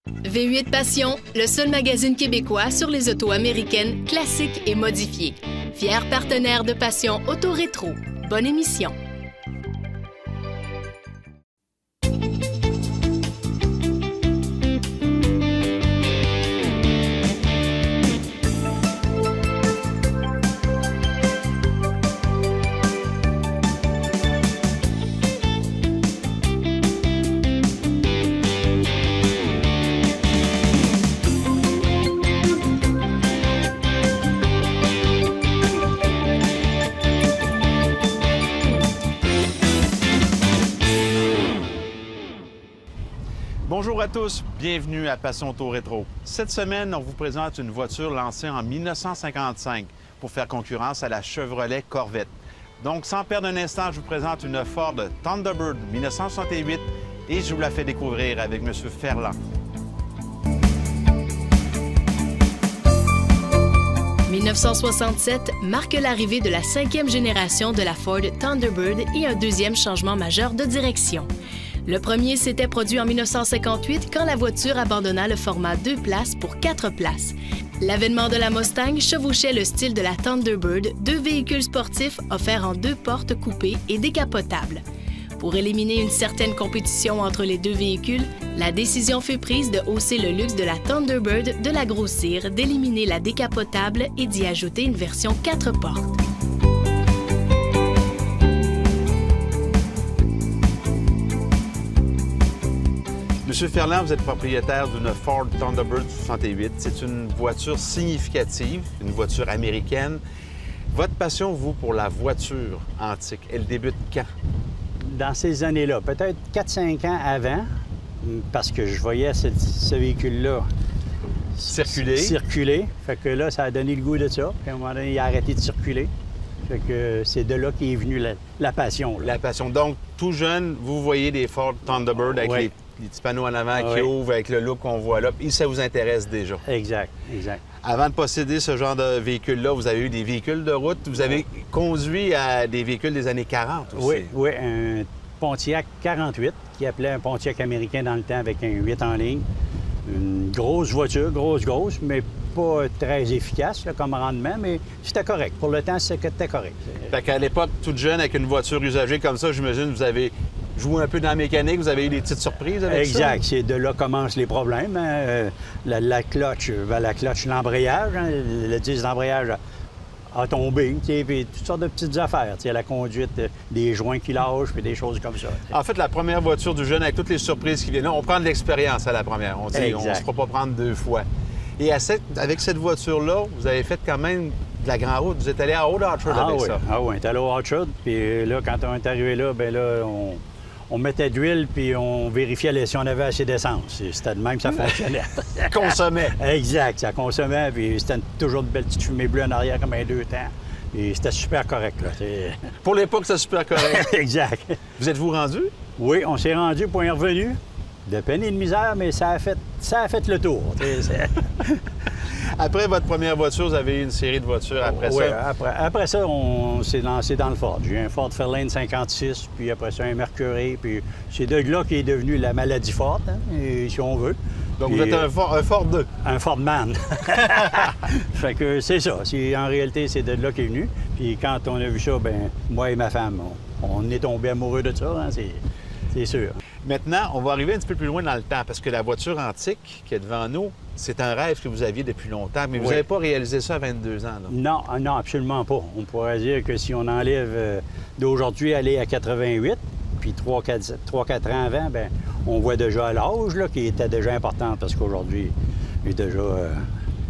V8 Passion, le seul magazine québécois sur les autos américaines classiques et modifiées. Fier partenaire de Passion Auto Rétro. Bonne émission. Bonjour à tous, bienvenue à Passion Auto Rétro. Cette semaine, on vous présente une voiture lancée en 1955 pour faire concurrence à la Chevrolet Corvette. Donc, sans perdre un instant, je vous présente une Ford Thunderbird 1968 et je vous la fais découvrir avec M. Ferland. « 1967 marque l'arrivée de la 5e génération de la Ford Thunderbird et un deuxième changement majeur de direction. Le premier s'était produit en 1958 quand la voiture abandonna le format 2 places pour 4 places. L'avènement de la Mustang chevauchait le style de la Thunderbird, deux véhicules sportifs offerts en 2 portes coupées et décapotables. Pour éliminer une certaine compétition entre les deux véhicules, la décision fut prise de hausser le luxe de la Thunderbird, de la grossir, d'éliminer la décapotable et d'y ajouter une version 4 portes. Monsieur Ferland, vous êtes propriétaire d'une Ford Thunderbird 68. C'est une voiture significative, une voiture américaine. Votre passion, vous, pour la voiture antique, elle débute quand? Dans ces années-là, peut-être 4-5 ans avant, parce que je voyais ce véhicule-là circuler. Fait que là, ça a donné le goût de ça. Puis à un moment donné, il a arrêté de circuler. Fait que c'est de là qu'est venue la passion. Là. La passion. Donc, tout jeune, vous voyez des Ford Thunderbird avec les petits panneaux en avant qui ouvrent, avec le look qu'on voit là, et ça vous intéresse déjà. Exact. Avant de posséder ce genre de véhicule-là, vous avez eu des véhicules de route, vous avez conduit à des véhicules des années 40 aussi. Oui, un Pontiac 48, qui appelait un Pontiac américain dans le temps avec un 8 en ligne. Une grosse voiture, grosse, mais pas très efficace là, comme rendement, mais c'était correct. Pour le temps, c'était correct. Fait qu'à l'époque, toute jeune, avec une voiture usagée comme ça, j'imagine vous avez joué un peu dans la mécanique, vous avez eu des petites surprises avec ça? Exact. C'est de là commencent les problèmes. Hein. La clutch, l'embrayage, hein, le disque d'embrayage a tombé, puis toutes sortes de petites affaires. La conduite, des joints qui lâchent, puis des choses comme ça. En fait, la première voiture du jeune, avec toutes les surprises qui viennent là, on prend de l'expérience à la première. On dit, on ne se fera pas prendre 2 fois. Et avec cette voiture-là, vous avez fait quand même de la grande route. Vous êtes allé à Old Orchard avec ça. Ah oui, on est allé au Orchard. Puis là, quand on est arrivé là, bien là, on mettait d'huile puis on vérifiait si on avait assez d'essence. C'était de même que ça fonctionnait. Consommait. Exact, ça consommait. Puis c'était toujours de belles petites fumées bleues en arrière comme un 2 temps. Et c'était super correct, là. Pour l'époque, c'était super correct. Exact. Vous êtes-vous rendu? Oui, on s'est rendu pour y revenu. De peine et de misère, mais ça a fait le tour. Après votre première voiture, vous avez eu une série de voitures après ça? Oui, après ça, on s'est lancé dans le Ford. J'ai eu un Ford Fairlane 56, puis après ça, un Mercury, puis c'est de là qu'est devenue la maladie Ford, hein, si on veut. Donc puis, vous êtes un Ford 2? Un Ford Man. Fait que c'est ça. En réalité, c'est de là qu'est venu. Puis quand on a vu ça, bien, moi et ma femme, on est tombés amoureux de ça, hein, c'est sûr. Maintenant, on va arriver un petit peu plus loin dans le temps, parce que la voiture antique qui est devant nous, c'est un rêve que vous aviez depuis longtemps, mais vous n'avez pas réalisé ça à 22 ans. Là. Non, absolument pas. On pourrait dire que si on enlève d'aujourd'hui aller à 88, puis 3-4 ans avant, bien, on voit déjà l'âge là, qui était déjà important, parce qu'aujourd'hui, il est déjà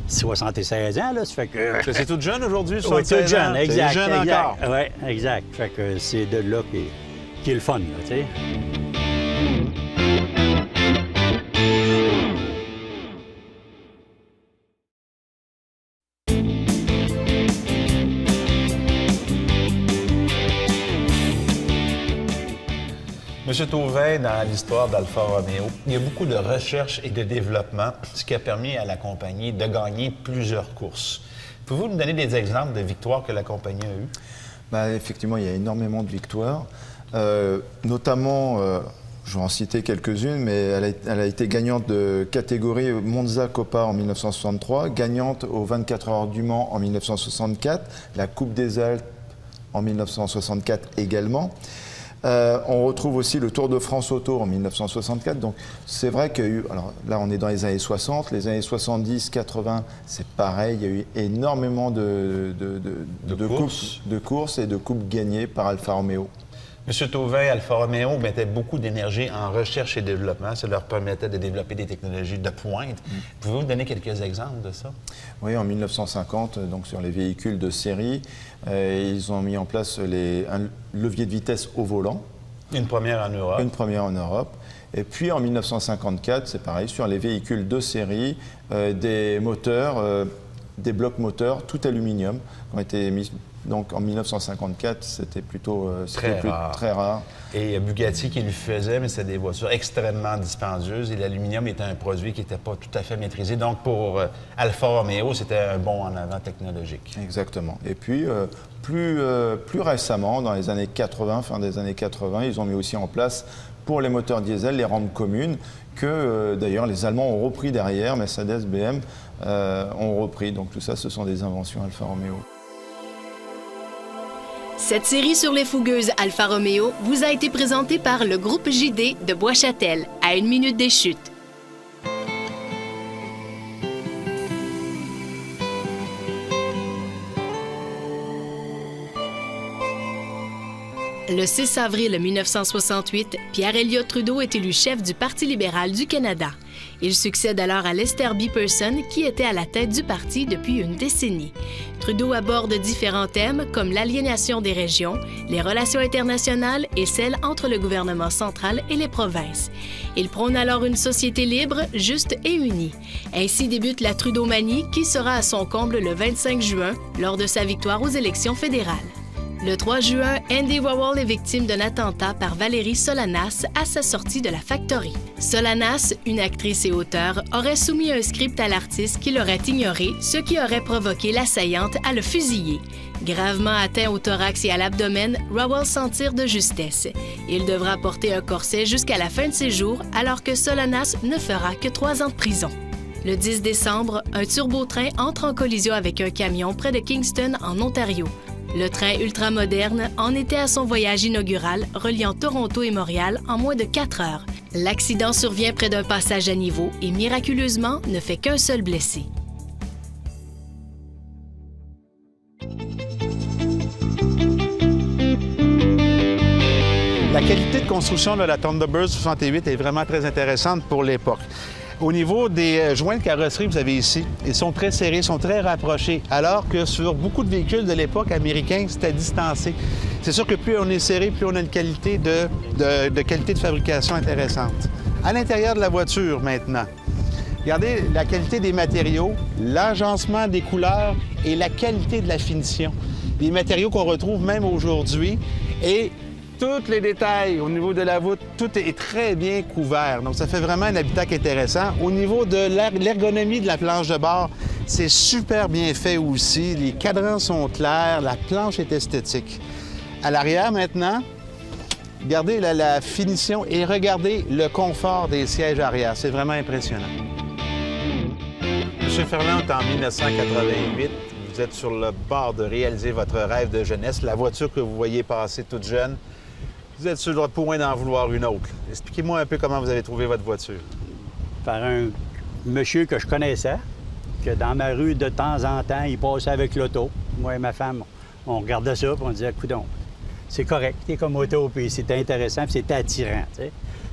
76 ans, là, ça fait que... C'est tout jeune aujourd'hui, 76 tout jeune, ans. exact. Jeune encore. Oui, exact. Fait que c'est de là qui est le fun, là, tu sais. Monsieur Tauvin, dans l'histoire d'Alfa Romeo, il y a beaucoup de recherche et de développement, ce qui a permis à la compagnie de gagner plusieurs courses. Pouvez-vous nous donner des exemples de victoires que la compagnie a eues? Effectivement, il y a énormément de victoires, notamment Je vais en citer quelques-unes, mais elle a été gagnante de catégorie Monza Coppa en 1963, gagnante aux 24 heures du Mans en 1964, la Coupe des Alpes en 1964 également. On retrouve aussi le Tour de France Auto en 1964. Donc c'est vrai qu'il y a eu, alors là on est dans les années 60, les années 70, 80, c'est pareil, il y a eu énormément de courses et de coupes gagnées par Alfa Romeo. M. Thauvin, Alfa Romeo mettait beaucoup d'énergie en recherche et développement. Ça leur permettait de développer des technologies de pointe. Pouvez-vous nous donner quelques exemples de ça? Oui, en 1950, donc sur les véhicules de série, ils ont mis en place un levier de vitesse au volant. Une première en Europe. Une première en Europe. Et puis en 1954, c'est pareil, sur les véhicules de série, des moteurs, des blocs moteurs, tout aluminium, qui ont été mis. Donc en 1954, c'était plutôt très rare. Et Bugatti qui le faisait, mais c'était des voitures extrêmement dispendieuses et l'aluminium était un produit qui n'était pas tout à fait maîtrisé. Donc pour Alfa Romeo, c'était un bond en avant technologique. Exactement. Et puis plus récemment, dans les années 80, fin des années 80, ils ont mis aussi en place pour les moteurs diesel les rampes communes que d'ailleurs les Allemands ont repris derrière, Mercedes, BM ont repris. Donc tout ça, ce sont des inventions Alfa Romeo. Cette série sur les fougueuses Alfa Romeo vous a été présentée par le groupe JD de Bois-Châtel, à 1 minute des chutes. Le 6 avril 1968, Pierre Elliott Trudeau est élu chef du Parti libéral du Canada. Il succède alors à Lester B. Pearson, qui était à la tête du parti depuis une décennie. Trudeau aborde différents thèmes comme l'aliénation des régions, les relations internationales et celles entre le gouvernement central et les provinces. Il prône alors une société libre, juste et unie. Ainsi débute la Trudeau-manie qui sera à son comble le 25 juin lors de sa victoire aux élections fédérales. Le 3 juin, Andy Warhol est victime d'un attentat par Valérie Solanas à sa sortie de la Factory. Solanas, une actrice et auteure, aurait soumis un script à l'artiste qui l'aurait ignoré, ce qui aurait provoqué l'assaillante à le fusiller. Gravement atteint au thorax et à l'abdomen, Warhol s'en tire de justesse. Il devra porter un corset jusqu'à la fin de ses jours, alors que Solanas ne fera que 3 ans de prison. Le 10 décembre, un turbotrain entre en collision avec un camion près de Kingston, en Ontario. Le train ultramoderne en était à son voyage inaugural reliant Toronto et Montréal en moins de 4 heures. L'accident survient près d'un passage à niveau et miraculeusement ne fait qu'un seul blessé. La qualité de construction de la Thunderbird 68 est vraiment très intéressante pour l'époque. Au niveau des joints de carrosserie, vous avez ici, ils sont très serrés, sont très rapprochés, alors que sur beaucoup de véhicules de l'époque américains, c'était distancé. C'est sûr que plus on est serré, plus on a une qualité de qualité de fabrication intéressante. À l'intérieur de la voiture, maintenant, regardez la qualité des matériaux, l'agencement des couleurs et la qualité de la finition. Des matériaux qu'on retrouve même aujourd'hui et tous les détails au niveau de la voûte, tout est très bien couvert. Donc, ça fait vraiment un habitacle intéressant. Au niveau de l'ergonomie de la planche de bord, c'est super bien fait aussi. Les cadrans sont clairs, la planche est esthétique. À l'arrière, maintenant, regardez la finition et regardez le confort des sièges arrière. C'est vraiment impressionnant. M. Ferland, en 1988, vous êtes sur le bord de réaliser votre rêve de jeunesse, la voiture que vous voyez passer toute jeune. Vous êtes sur le point d'en vouloir une autre. Expliquez-moi un peu comment vous avez trouvé votre voiture. Par un monsieur que je connaissais, que dans ma rue, de temps en temps, il passait avec l'auto. Moi et ma femme, on regardait ça et on disait, coudonc, c'est correct, t'es comme auto, puis c'était intéressant, puis c'était attirant, tu sais.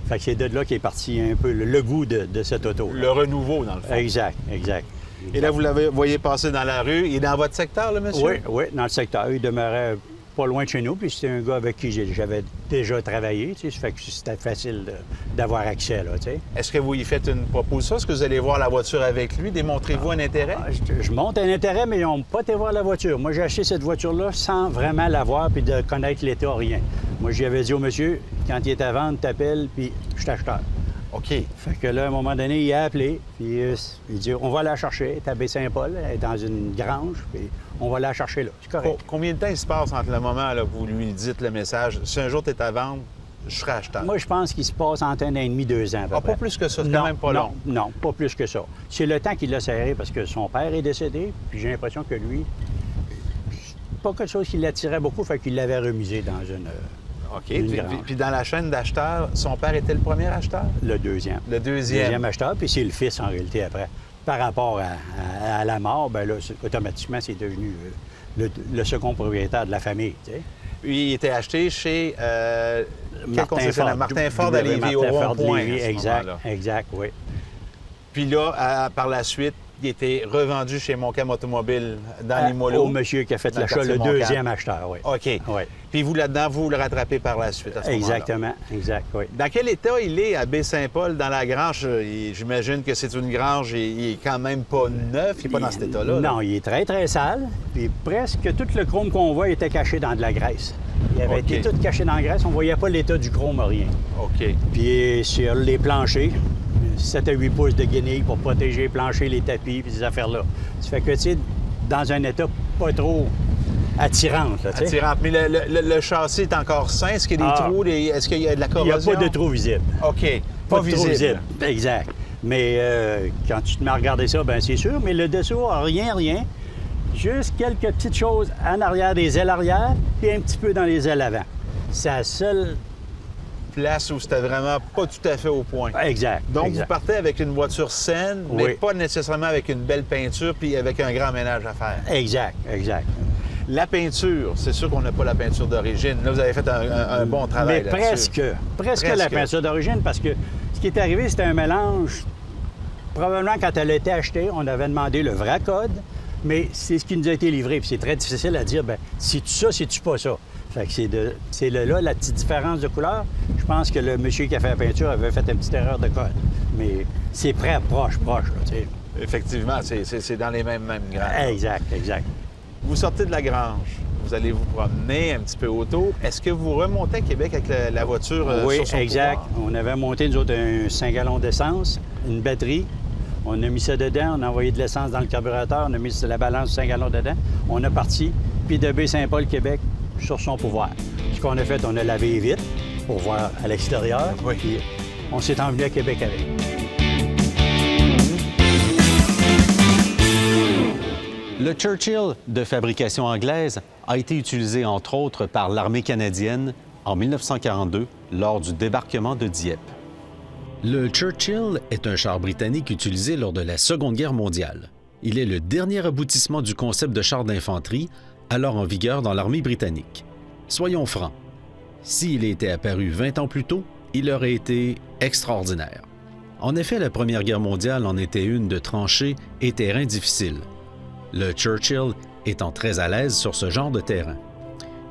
Fait que c'est de là qu'est parti un peu le goût de cette auto. Le renouveau, dans le fond. Exact, exact. Et là, vous le voyez passer dans la rue. Il est dans votre secteur, le monsieur? Oui, dans le secteur. Il demeurait pas loin de chez nous, puis c'était un gars avec qui j'avais déjà travaillé, tu sais, ça fait que c'était facile d'avoir accès, là, tu sais. Est-ce que vous lui faites une proposition? Est-ce que vous allez voir la voiture avec lui? Démontrez-vous un intérêt? Je monte un intérêt, mais ils n'ont pas été voir la voiture. Moi, j'ai acheté cette voiture-là sans vraiment la voir puis de connaître l'état, rien. Moi, j'y avais dit au monsieur, quand il est à vendre, t'appelles, puis je t'acheteur. OK. Fait que là, à un moment donné, il a appelé, puis il dit, on va la chercher, elle est à Baie-Saint-Paul, elle est dans une grange, puis on va la chercher là. C'est correct. Combien de temps il se passe entre le moment où vous lui dites le message, si un jour tu es à vendre, je serais acheteur. Moi, je pense qu'il se passe entre 1 an et demi, 2 ans à peu près. Pas plus que ça, c'est quand même pas long. Non, pas plus que ça. C'est le temps qu'il l'a serré parce que son père est décédé, puis j'ai l'impression que lui, c'est pas quelque chose qui l'attirait beaucoup, fait qu'il l'avait remisé dans une... OK. Une grange. Puis dans la chaîne d'acheteurs, son père était le premier acheteur? Le deuxième. Le deuxième. Deuxième acheteur, puis c'est le fils en réalité après. Par rapport à la mort, bien là, automatiquement, c'est devenu le second propriétaire de la famille, tu sais. Lui, il était acheté chez quel concessionnaire? Martin Ford à W. Lévis, au Martin Ford rond-point. Lévis, à ce exact, moment-là. exact, oui. Puis là, par la suite, il était revendu chez Montcalm Automobile dans les Molos. Au monsieur qui a fait dans le l'achat, le quartier Montcalm. deuxième acheteur, oui. OK. Oui. Puis vous, là-dedans, vous le rattrapez par la suite, à ce moment-là. Exactement, exact, oui. Dans quel état il est à Baie-Saint-Paul, dans la grange? J'imagine que c'est une grange, il est quand même pas neuf, il n'est pas dans cet état-là. là. Non, il est très, très sale. Puis presque tout le chrome qu'on voit était caché dans de la graisse. Il avait OK. été tout caché dans la graisse, on voyait pas l'état du chrome, rien. OK. Puis sur les planchers, 7 à 8 pouces de guenilles pour protéger les planchers, les tapis, puis ces affaires-là. Ça fait que, tu sais, dans un état pas trop attirante, là, tu sais. Attirante. Mais le châssis est encore sain? Est-ce qu'il y a des Ah. trous? Est-ce qu'il y a de la Il n'y corrosion? a pas de trou visible. OK. Pas Pas de trou visible. Exact. Mais quand tu te mets à regarder ça, bien, c'est sûr. Mais le dessous, rien. Juste quelques petites choses en arrière des ailes arrière, puis un petit peu dans les ailes avant. C'est la seule... Place où c'était vraiment pas tout à fait au point. Exact. Donc, exact. vous partez avec une voiture saine, mais Oui. pas nécessairement avec une belle peinture puis avec un grand ménage à faire. Exact. La peinture, c'est sûr qu'on n'a pas la peinture d'origine. Là, vous avez fait un bon travail Mais là-dessus. presque la peinture d'origine, parce que ce qui est arrivé, c'était un mélange. Probablement, quand elle a été achetée, on avait demandé le vrai code, mais c'est ce qui nous a été livré. Puis c'est très difficile à dire, bien, c'est-tu ça, c'est-tu pas ça? Fait que c'est là la petite différence de couleur. Je pense que le monsieur qui a fait la peinture avait fait une petite erreur de code. Mais c'est près, proche, là, tu sais. Effectivement, c'est dans les mêmes granges. Exact. Vous sortez de la grange, vous allez vous promener un petit peu autour. Est-ce que vous remontez à Québec avec la voiture Oui, sur son exact. pouvoir? On avait monté, nous autres, un 5 gallons d'essence, une batterie. On a mis ça dedans, on a envoyé de l'essence dans le carburateur, on a mis la balance de 5 gallons dedans. On a parti, puis de Baie-Saint-Paul, Québec, sur son pouvoir. Ce qu'on a fait, on a lavé vite pour voir à l'extérieur, Oui. puis on s'est envenu à Québec avec. Le Churchill de fabrication anglaise a été utilisé entre autres par l'armée canadienne en 1942 lors du débarquement de Dieppe. Le Churchill est un char britannique utilisé lors de la Seconde Guerre mondiale. Il est le dernier aboutissement du concept de char d'infanterie, alors en vigueur dans l'armée britannique. Soyons francs, s'il était apparu 20 ans plus tôt, il aurait été extraordinaire. En effet, la Première Guerre mondiale en était une de tranchées et terrains difficiles. Le Churchill étant très à l'aise sur ce genre de terrain.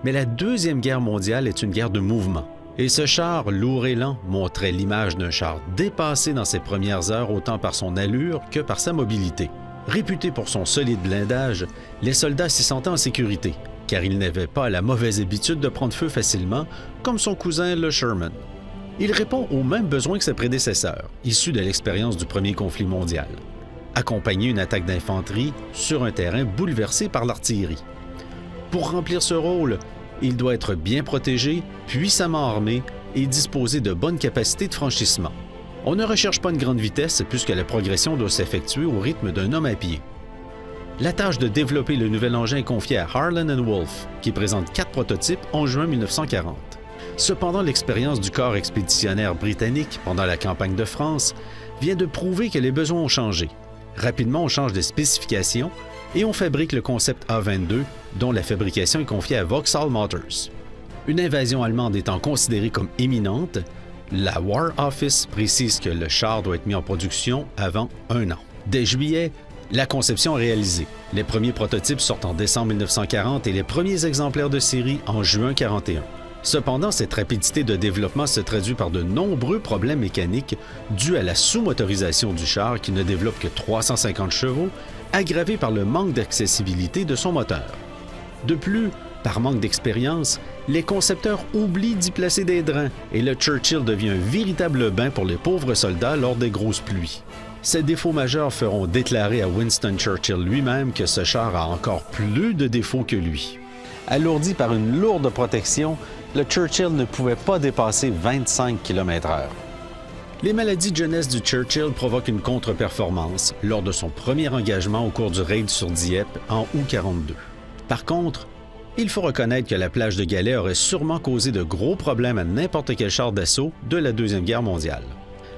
Mais la Deuxième Guerre mondiale est une guerre de mouvement. Et ce char lourd et lent montrait l'image d'un char dépassé dans ses premières heures autant par son allure que par sa mobilité. Réputé pour son solide blindage, les soldats s'y sentaient en sécurité, car il n'avait pas la mauvaise habitude de prendre feu facilement, comme son cousin le Sherman. Il répond aux mêmes besoins que ses prédécesseurs, issus de l'expérience du premier conflit mondial. Accompagner une attaque d'infanterie sur un terrain bouleversé par l'artillerie. Pour remplir ce rôle, il doit être bien protégé, puissamment armé et disposer de bonnes capacités de franchissement. On ne recherche pas une grande vitesse puisque la progression doit s'effectuer au rythme d'un homme à pied. La tâche de développer le nouvel engin est confiée à Harland & Wolff, qui présente 4 prototypes en juin 1940. Cependant, l'expérience du corps expéditionnaire britannique pendant la campagne de France vient de prouver que les besoins ont changé. Rapidement, on change de spécifications et on fabrique le concept A22, dont la fabrication est confiée à Vauxhall Motors. Une invasion allemande étant considérée comme imminente, la War Office précise que le char doit être mis en production avant 1 an. Dès juillet, la conception est réalisée. Les premiers prototypes sortent en décembre 1940 et les premiers exemplaires de série en juin 1941. Cependant, cette rapidité de développement se traduit par de nombreux problèmes mécaniques dus à la sous-motorisation du char qui ne développe que 350 chevaux, aggravé par le manque d'accessibilité de son moteur. De plus, par manque d'expérience, les concepteurs oublient d'y placer des drains et le Churchill devient un véritable bain pour les pauvres soldats lors des grosses pluies. Ces défauts majeurs feront déclarer à Winston Churchill lui-même que ce char a encore plus de défauts que lui. Alourdi par une lourde protection, le Churchill ne pouvait pas dépasser 25 km/h. Les maladies de jeunesse du Churchill provoquent une contre-performance lors de son premier engagement au cours du raid sur Dieppe en août 42. Par contre, il faut reconnaître que la plage de galets aurait sûrement causé de gros problèmes à n'importe quel char d'assaut de la Deuxième Guerre mondiale.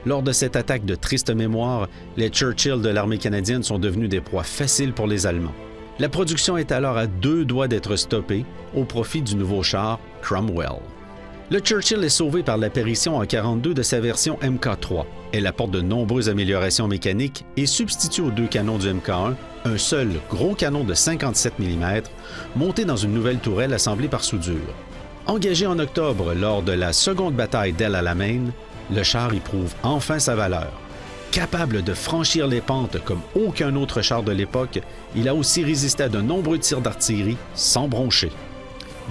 Lors de cette attaque de triste mémoire, les Churchill de l'armée canadienne sont devenus des proies faciles pour les Allemands. La production est alors à 2 doigts d'être stoppée au profit du nouveau char Cromwell. Le Churchill est sauvé par l'apparition en 1942 de sa version Mk3. Elle apporte de nombreuses améliorations mécaniques et substitue aux 2 canons du Mk1 un seul gros canon de 57 mm monté dans une nouvelle tourelle assemblée par soudure. Engagé en octobre lors de la seconde bataille d'El Alamein, le char y prouve enfin sa valeur. Capable de franchir les pentes comme aucun autre char de l'époque, il a aussi résisté à de nombreux tirs d'artillerie sans broncher.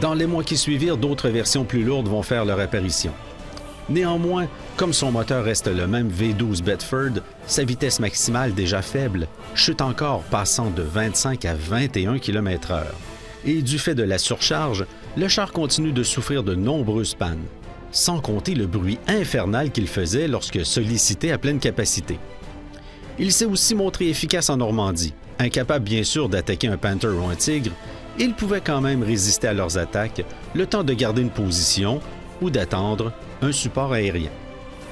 Dans les mois qui suivirent, d'autres versions plus lourdes vont faire leur apparition. Néanmoins, comme son moteur reste le même V12 Bedford, sa vitesse maximale déjà faible chute encore, passant de 25 à 21 km/h. Et du fait de la surcharge, le char continue de souffrir de nombreuses pannes, sans compter le bruit infernal qu'il faisait lorsque sollicité à pleine capacité. Il s'est aussi montré efficace en Normandie. Incapable bien sûr d'attaquer un Panther ou un Tigre, il pouvait quand même résister à leurs attaques, le temps de garder une position ou d'attendre un support aérien.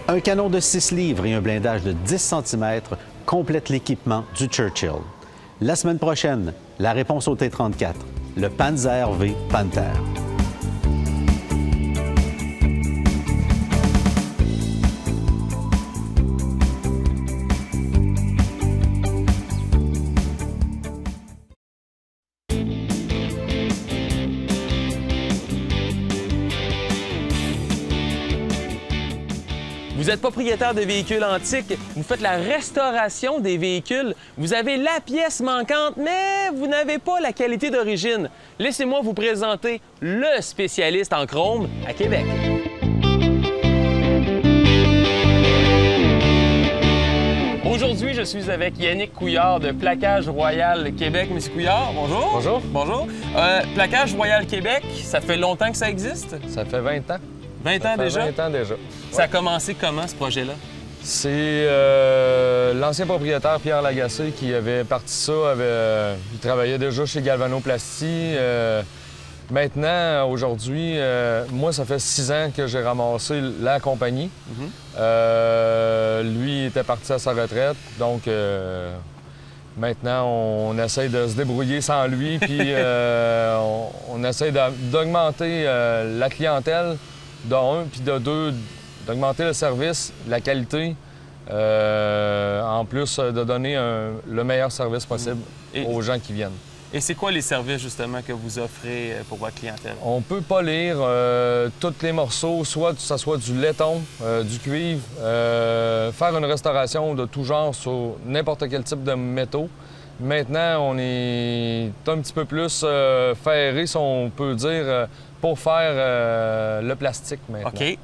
Un canon de 6 livres et un blindage de 10 cm complètent l'équipement du Churchill. La semaine prochaine, la réponse au T-34, le Panzer V Panther. Vous êtes propriétaire de véhicules antiques, vous faites la restauration des véhicules, vous avez la pièce manquante, mais vous n'avez pas la qualité d'origine. Laissez-moi vous présenter le spécialiste en chrome à Québec. Aujourd'hui, je suis avec Yannick Couillard de Plaquage Royal Québec. Monsieur Couillard, bonjour. Bonjour. Bonjour. Plaquage Royal Québec, ça fait longtemps que ça existe? Ça fait 20 ans. 20 ans déjà? 20 ans déjà. Ça a commencé comment, ce projet-là? C'est l'ancien propriétaire Pierre Lagacé qui avait parti ça. Il travaillait déjà chez Galvanoplastie. Maintenant, aujourd'hui, moi, ça fait 6 ans que j'ai ramassé la compagnie. Lui était parti à sa retraite, donc maintenant, on essaie de se débrouiller sans lui, puis on essaie d'augmenter la clientèle, de 1, puis de 2, d'augmenter le service, la qualité, en plus de donner le meilleur service possible aux gens qui viennent. Et c'est quoi les services, justement, que vous offrez pour votre clientèle? On peut polir tous les morceaux, soit que ce soit du laiton, du cuivre, faire une restauration de tout genre sur n'importe quel type de métaux. Maintenant, on est un petit peu plus ferré, si on peut dire, pour faire le plastique maintenant. OK.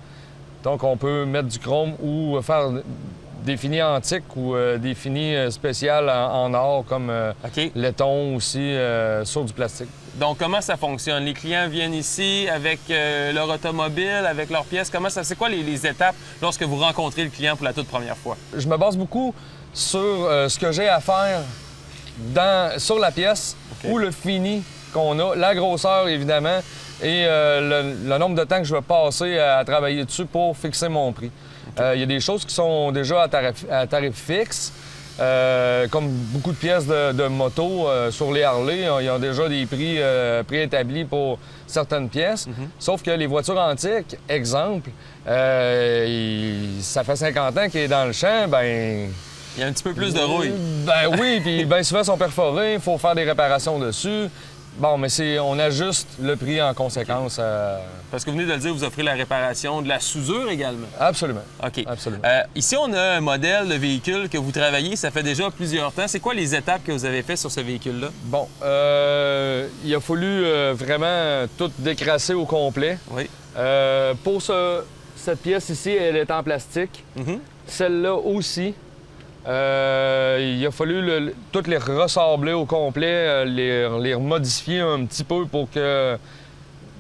Donc, on peut mettre du chrome ou faire des finis antiques ou des finis spéciales en or, comme laiton aussi, sur du plastique. Donc, comment ça fonctionne? Les clients viennent ici avec leur automobile, avec leurs pièces. C'est quoi les étapes lorsque vous rencontrez le client pour la toute première fois? Je me base beaucoup sur ce que j'ai à faire sur la pièce ou le fini qu'on a, la grosseur, évidemment, et le nombre de temps que je vais passer à travailler dessus pour fixer mon prix. Il y a des choses qui sont déjà à tarif fixe, comme beaucoup de pièces de moto sur les Harley. Ils ont déjà des prix préétablis pour certaines pièces. Sauf que les voitures antiques, exemple, ça fait 50 ans qu'il est dans le champ, ben il y a un petit peu plus de rouille. Ben oui, puis bien souvent, ils sont perforés, il faut faire des réparations dessus. Bon, mais on ajuste le prix en conséquence. Parce que vous venez de le dire, vous offrez la réparation de la soudure également. Absolument. OK. Absolument. Ici, on a un modèle de véhicule que vous travaillez, ça fait déjà plusieurs temps. C'est quoi les étapes que vous avez faites sur ce véhicule-là? Bon, il a fallu vraiment tout décrasser au complet. Oui. Pour cette pièce ici, elle est en plastique. Celle-là aussi. Il a fallu toutes les ressabler au complet, les remodifier un petit peu pour que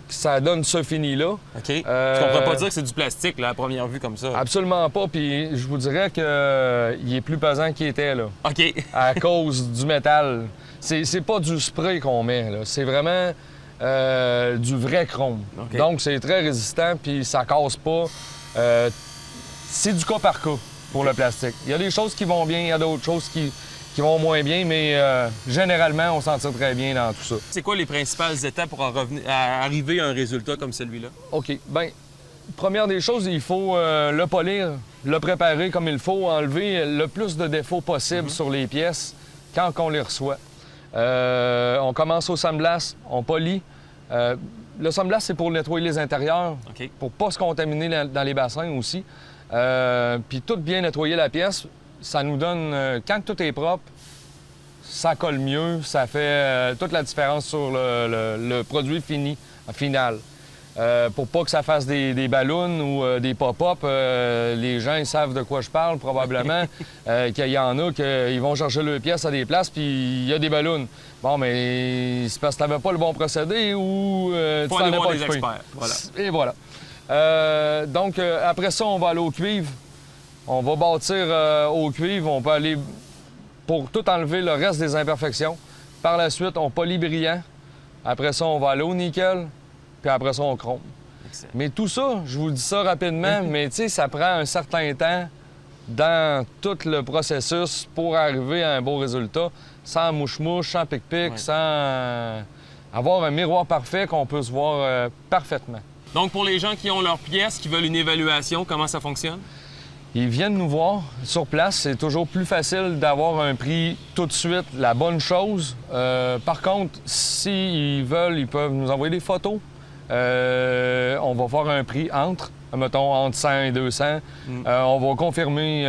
ça donne ce fini-là. OK. Tu comprends pas dire que c'est du plastique, là, à première vue, comme ça? Absolument pas. Puis je vous dirais qu'il est plus pesant qu'il était, là. OK. À cause du métal. C'est pas du spray qu'on met, là. C'est vraiment du vrai chrome. OK. Donc, c'est très résistant, puis ça casse pas. C'est du cas par cas pour le plastique. Il y a des choses qui vont bien, il y a d'autres choses qui vont moins bien, mais généralement, on s'en tire très bien dans tout ça. C'est quoi les principales étapes pour arriver à un résultat comme celui-là? OK. Bien, première des choses, il faut le polir, le préparer comme il faut, enlever le plus de défauts possible sur les pièces quand on les reçoit. On commence au sandblast, on polit. Le sandblast, c'est pour nettoyer les intérieurs, OK. pour pas se contaminer dans les bassins aussi. Puis tout bien nettoyer la pièce, ça nous donne, quand tout est propre, ça colle mieux, ça fait toute la différence sur le produit final. Pour pas que ça fasse des ballons ou des pop-up, les gens ils savent de quoi je parle probablement, qu'il y en a qui vont chercher leurs pièces à des places puis il y a des ballons. Bon, mais c'est parce que t'avais pas le bon procédé ou tu Faut t'en aller as voir pas des occupé. experts. Voilà. Et voilà. Donc, après ça, on va aller au cuivre. On va bâtir au cuivre. On peut aller pour tout enlever le reste des imperfections. Par la suite, on polit brillant. Après ça, on va aller au nickel. Puis après ça, on chrome. Excellent. Mais tout ça, je vous dis ça rapidement, mais tu sais, ça prend un certain temps dans tout le processus pour arriver à un beau résultat, sans mouche-mouche, sans pic-pic, Ouais. sans avoir un miroir parfait qu'on peut se voir parfaitement. Donc, pour les gens qui ont leurs pièces, qui veulent une évaluation, comment ça fonctionne? Ils viennent nous voir sur place. C'est toujours plus facile d'avoir un prix tout de suite, la bonne chose. Par contre, s'ils veulent, ils peuvent nous envoyer des photos. On va faire un prix mettons, entre 100 et 200. On va confirmer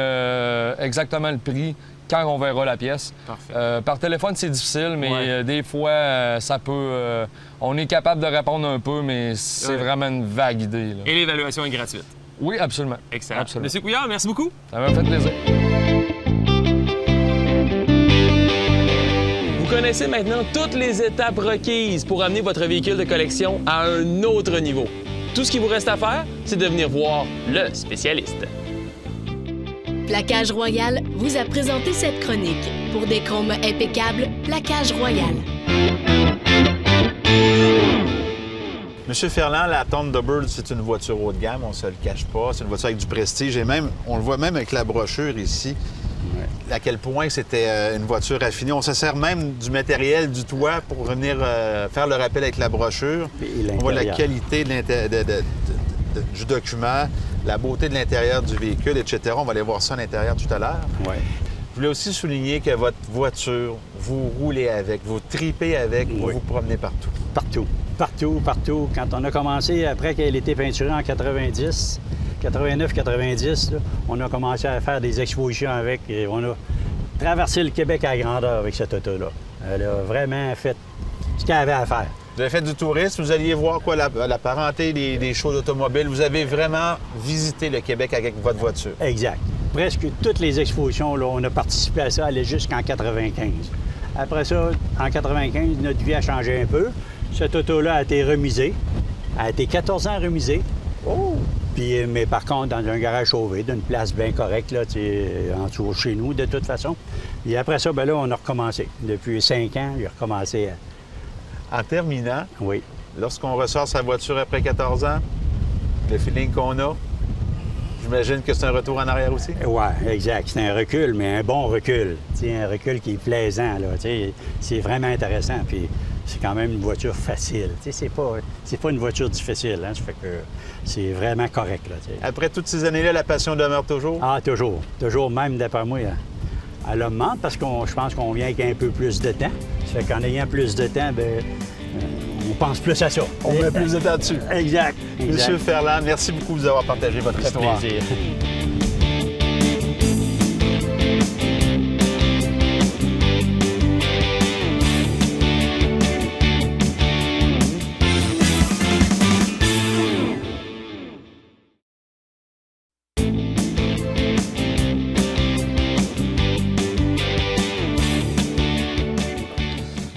exactement le prix quand on verra la pièce. Parfait. Par téléphone, c'est difficile, mais Ouais. des fois, ça peut... on est capable de répondre un peu, mais c'est Ouais. vraiment une vague idée, là. Et l'évaluation est gratuite. Oui, absolument. Excellent. Absolument. Monsieur Couillard, merci beaucoup. Ça m'a fait plaisir. Vous connaissez maintenant toutes les étapes requises pour amener votre véhicule de collection à un autre niveau. Tout ce qu'il vous reste à faire, c'est de venir voir le spécialiste. Plaquage Royal vous a présenté cette chronique. Pour des chromes impeccables, Plaquage Royal. Monsieur Ferland, la Thunderbird, c'est une voiture haut de gamme, on se le cache pas. C'est une voiture avec du prestige. Et même, on le voit même avec la brochure ici, à quel point c'était une voiture raffinée. On se sert même du matériel du toit pour venir faire le rappel avec la brochure. Et On voit la l'intérieur. qualité du document, la beauté de l'intérieur du véhicule, etc. On va aller voir ça à l'intérieur tout à l'heure. Ouais. Je voulais aussi souligner que votre voiture, vous roulez avec, vous tripez avec, vous Oui. vous promenez partout. Partout. Partout, partout. Quand on a commencé, après qu'elle ait été peinturée en 90, 89-90, on a commencé à faire des expositions avec et on a traversé le Québec à grandeur avec cette auto-là. Elle a vraiment fait ce qu'elle avait à faire. Vous avez fait du tourisme, vous alliez voir quoi, la parenté des shows d'automobiles. Vous avez vraiment visité le Québec avec votre voiture. Exact. Presque toutes les expositions, là, on a participé à ça, allait jusqu'en 95. Après ça, en 95, notre vie a changé un peu. Cette auto-là a été remisée. Elle a été 14 ans remisée. Oh! Puis, mais par contre, dans un garage sauvé, d'une place bien correcte, là, en dessous de chez nous, de toute façon. Et après ça, ben là, on a recommencé. Depuis 5 ans, j'ai recommencé à... En terminant, Oui. lorsqu'on ressort sa voiture après 14 ans, le feeling qu'on a, j'imagine que c'est un retour en arrière aussi? Oui, exact. C'est un recul, mais un bon recul. T'sais, un recul qui est plaisant, là. T'sais, c'est vraiment intéressant. Puis c'est quand même une voiture facile. T'sais, c'est pas une voiture difficile. Hein? Ça fait que c'est vraiment correct, là. T'sais. Après toutes ces années-là, la passion demeure toujours? Ah, toujours. Toujours, même d'après moi, elle augmente parce que je pense qu'on vient avec un peu plus de temps. Ça fait qu'en ayant plus de temps, bien, on pense plus à ça. On met plus de temps dessus. Exact. Monsieur Ferland, merci beaucoup de nous avoir partagé votre histoire. plaisir.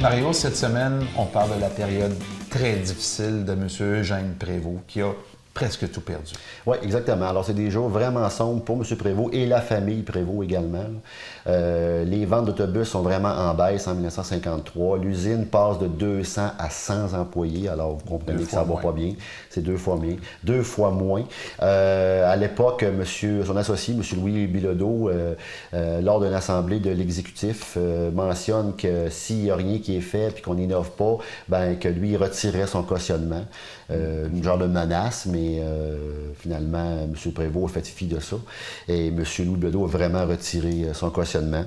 Mario, cette semaine, on parle de la période très difficile de M. Eugène Prévost, qui a presque tout perdu. Oui, exactement. Alors, c'est des jours vraiment sombres pour M. Prévost et la famille Prévost également. Les ventes d'autobus sont vraiment en baisse en 1953. L'usine passe de 200 à 100 employés. Alors, vous comprenez que ça va pas bien. C'est 2 fois moins. À l'époque, son associé, M. Louis Bilodeau, lors d'une assemblée de l'exécutif, mentionne que s'il n'y a rien qui est fait et qu'on n'innove pas, ben, que lui, il retirerait son cautionnement. Une genre de menace, mais finalement, M. Prévost a fait fi de ça. Et M. Louis Bilodeau a vraiment retiré son cautionnement.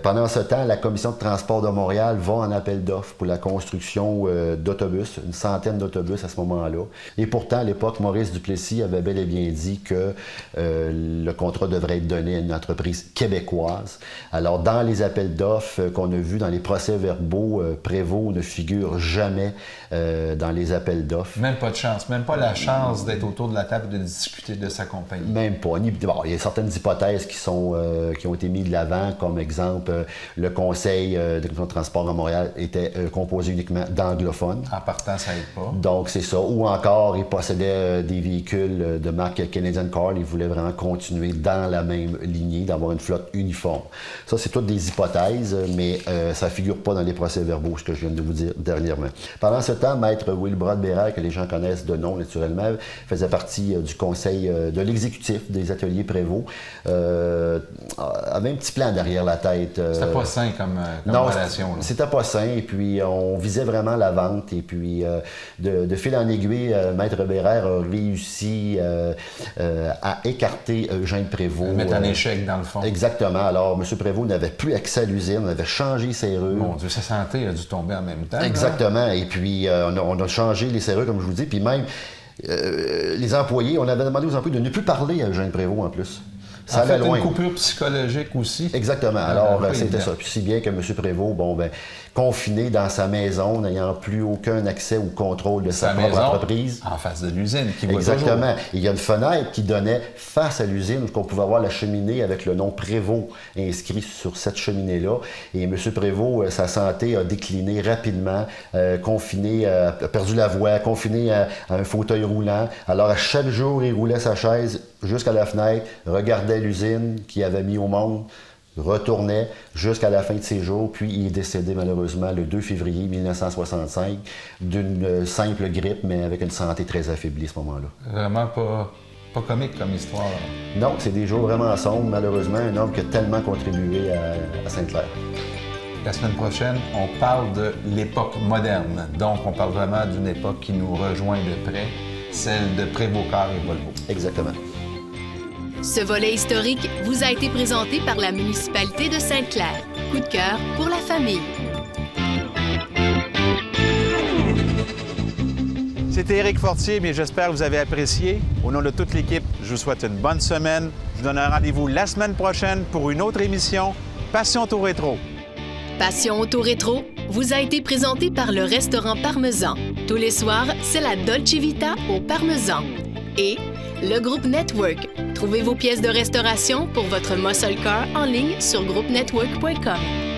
Pendant ce temps, la Commission de transport de Montréal va en appel d'offres pour la construction d'autobus, une centaine d'autobus à ce moment-là. Et pourtant, à l'époque, Maurice Duplessis avait bel et bien dit que le contrat devrait être donné à une entreprise québécoise. Alors, dans les appels d'offres qu'on a vus dans les procès-verbaux, Prévost ne figure jamais dans les appels d'offres. Même pas de chance, même pas la chance d'être autour de la table et de discuter de sa compagnie. Même pas. Bon, il y a certaines hypothèses qui ont été mises de l'avant, comme exemple, le conseil de commission de transport à Montréal était composé uniquement d'anglophones. En partant, ça aide pas. Donc, c'est ça. Ou encore, il possédait des véhicules de marque Canadian Car. Il voulait vraiment continuer dans la même lignée, d'avoir une flotte uniforme. Ça, c'est toutes des hypothèses, mais ça ne figure pas dans les procès-verbaux, ce que je viens de vous dire dernièrement. Pendant ce temps, Maître Wilbrod Bérard, que les gens connaissent de nom naturellement, faisait partie du conseil de l'exécutif des ateliers Prévost. Avait un petit plan derrière la tête. C'était pas sain comme non, relation. Non, c'était pas sain. Et puis, on visait vraiment la vente. Et puis, de fil en aiguille, Maître Bérard a réussi à écarter Eugène Prévost. Mettre en échec, dans le fond. Exactement. Alors, M. Prévost n'avait plus accès à l'usine. On avait changé les serrures. Mon Dieu, sa santé a dû tomber en même temps. Exactement. Là. Et puis, on a changé les serrures, comme je vous dis. Puis même, les employés, on avait demandé aux employés de ne plus parler à Eugène Prévost en plus. Ça allait loin. Une coupure psychologique aussi. Exactement. Alors, c'était ça. Puis si bien que M. Prévost, confiné dans sa maison, n'ayant plus aucun accès ou contrôle de sa propre entreprise. En face de l'usine, qui voit exactement. Toujours. Il y a une fenêtre qui donnait face à l'usine, où on pouvait voir la cheminée avec le nom Prévost inscrit sur cette cheminée-là. Et M. Prévost, sa santé a décliné rapidement, confiné, a perdu la voix, confiné à un fauteuil roulant. Alors, à chaque jour, il roulait sa chaise jusqu'à la fenêtre, regardait l'usine qu'il avait mis au monde, retournait jusqu'à la fin de ses jours, puis il est décédé malheureusement le 2 février 1965 d'une simple grippe, mais avec une santé très affaiblie à ce moment-là. Vraiment pas comique comme histoire. Non, c'est des jours vraiment sombres, malheureusement, un homme qui a tellement contribué à Sainte-Claire. La semaine prochaine, on parle de l'époque moderne, donc on parle vraiment d'une époque qui nous rejoint de près, celle de Prévost-Car et Volvo. Exactement. Ce volet historique vous a été présenté par la municipalité de Sainte-Claire. Coup de cœur pour la famille. C'était Éric Fortier, mais j'espère que vous avez apprécié. Au nom de toute l'équipe, je vous souhaite une bonne semaine. Je vous donne un rendez-vous la semaine prochaine pour une autre émission, Passion Auto Rétro. Passion Auto Rétro vous a été présenté par le restaurant Parmesan. Tous les soirs, c'est la Dolce Vita au Parmesan. Et le groupe Network. Trouvez vos pièces de restauration pour votre muscle car en ligne sur groupenetwork.com.